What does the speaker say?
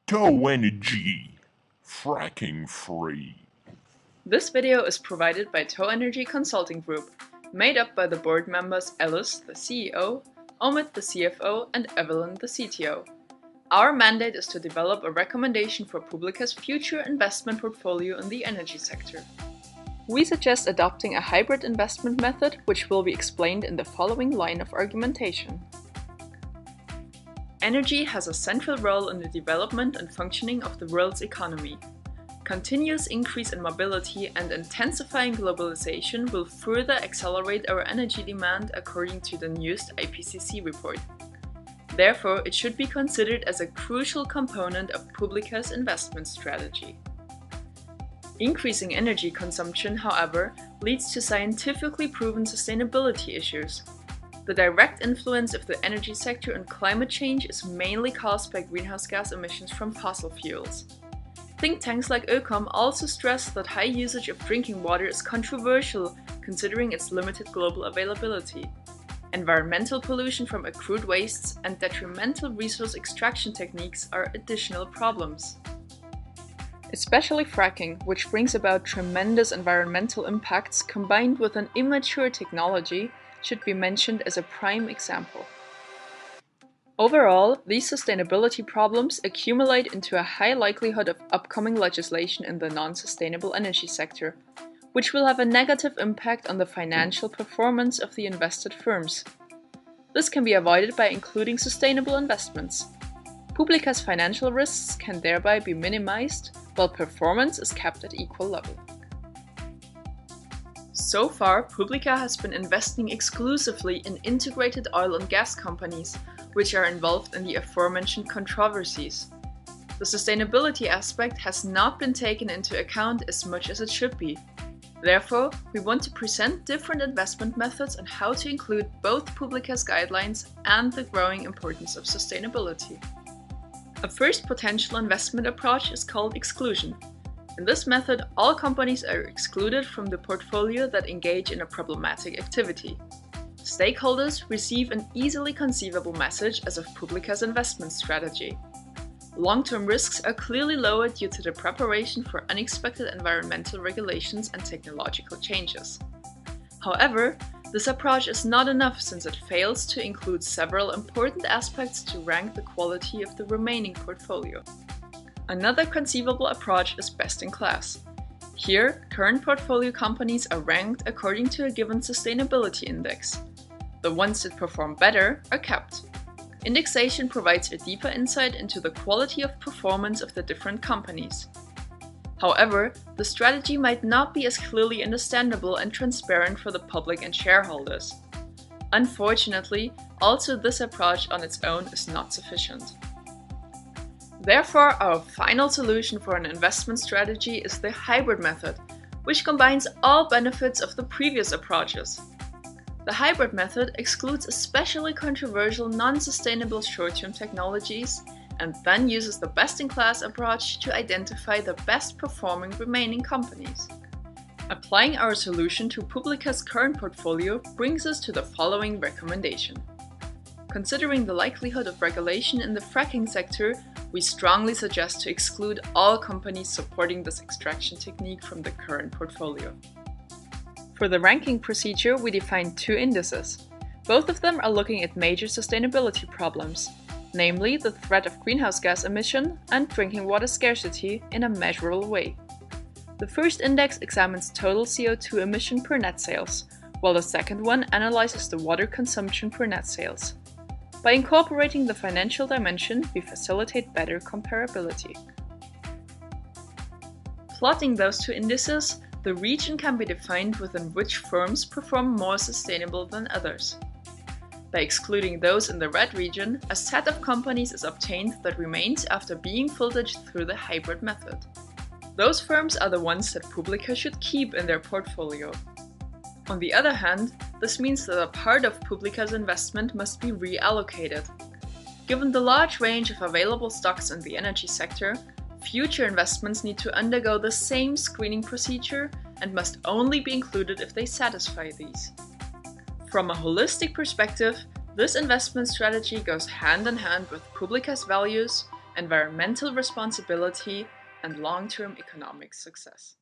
T.O.E, fracking free. This video is provided by T.O.E Consulting Group, made up by the board members Alice, the CEO, Omid, the CFO, and Evelyn, the CTO. Our mandate is to develop a recommendation for Publica's future investment portfolio in the energy sector. We suggest adopting a hybrid investment method, which will be explained in the following line of argumentation. Energy has a central role in the development and functioning of the world's economy. Continuous increase in mobility and intensifying globalization will further accelerate our energy demand according to the newest IPCC report. Therefore, it should be considered as a crucial component of Publica's investment strategy. Increasing energy consumption, however, leads to scientifically proven sustainability issues. The direct influence of the energy sector on climate change is mainly caused by greenhouse gas emissions from fossil fuels. Think tanks like ÖKOM also stress that high usage of drinking water is controversial considering its limited global availability. Environmental pollution from accrued wastes and detrimental resource extraction techniques are additional problems. Especially fracking, which brings about tremendous environmental impacts combined with an immature technology, should be mentioned as a prime example. Overall, these sustainability problems accumulate into a high likelihood of upcoming legislation in the non-sustainable energy sector, which will have a negative impact on the financial performance of the invested firms. This can be avoided by including sustainable investments. Publica's financial risks can thereby be minimized, while performance is kept at equal level. So far, Publica has been investing exclusively in integrated oil and gas companies, which are involved in the aforementioned controversies. The sustainability aspect has not been taken into account as much as it should be. Therefore, we want to present different investment methods and how to include both Publica's guidelines and the growing importance of sustainability. A first potential investment approach is called exclusion. In this method, all companies are excluded from the portfolio that engage in a problematic activity. Stakeholders receive an easily conceivable message as of Publica's investment strategy. Long-term risks are clearly lowered due to the preparation for unexpected environmental regulations and technological changes. However, this approach is not enough since it fails to include several important aspects to rank the quality of the remaining portfolio. Another conceivable approach is best-in-class. Here, current portfolio companies are ranked according to a given sustainability index. The ones that perform better are kept. Indexation provides a deeper insight into the quality of performance of the different companies. However, the strategy might not be as clearly understandable and transparent for the public and shareholders. Unfortunately, also this approach on its own is not sufficient. Therefore, our final solution for an investment strategy is the hybrid method, which combines all benefits of the previous approaches. The hybrid method excludes especially controversial non-sustainable short-term technologies and then uses the best-in-class approach to identify the best-performing remaining companies. Applying our solution to Publica's current portfolio brings us to the following recommendation. Considering the likelihood of regulation in the fracking sector, we strongly suggest to exclude all companies supporting this extraction technique from the current portfolio. For the ranking procedure, we defined two indices. Both of them are looking at major sustainability problems, namely the threat of greenhouse gas emission and drinking water scarcity in a measurable way. The first index examines total CO2 emission per net sales, while the second one analyzes the water consumption per net sales. By incorporating the financial dimension, we facilitate better comparability. Plotting those two indices, the region can be defined within which firms perform more sustainable than others. By excluding those in the red region, a set of companies is obtained that remains after being filtered through the hybrid method. Those firms are the ones that Publica should keep in their portfolio. On the other hand, this means that a part of Publica's investment must be reallocated. Given the large range of available stocks in the energy sector, future investments need to undergo the same screening procedure and must only be included if they satisfy these. From a holistic perspective, this investment strategy goes hand in hand with Publica's values, environmental responsibility, and long-term economic success.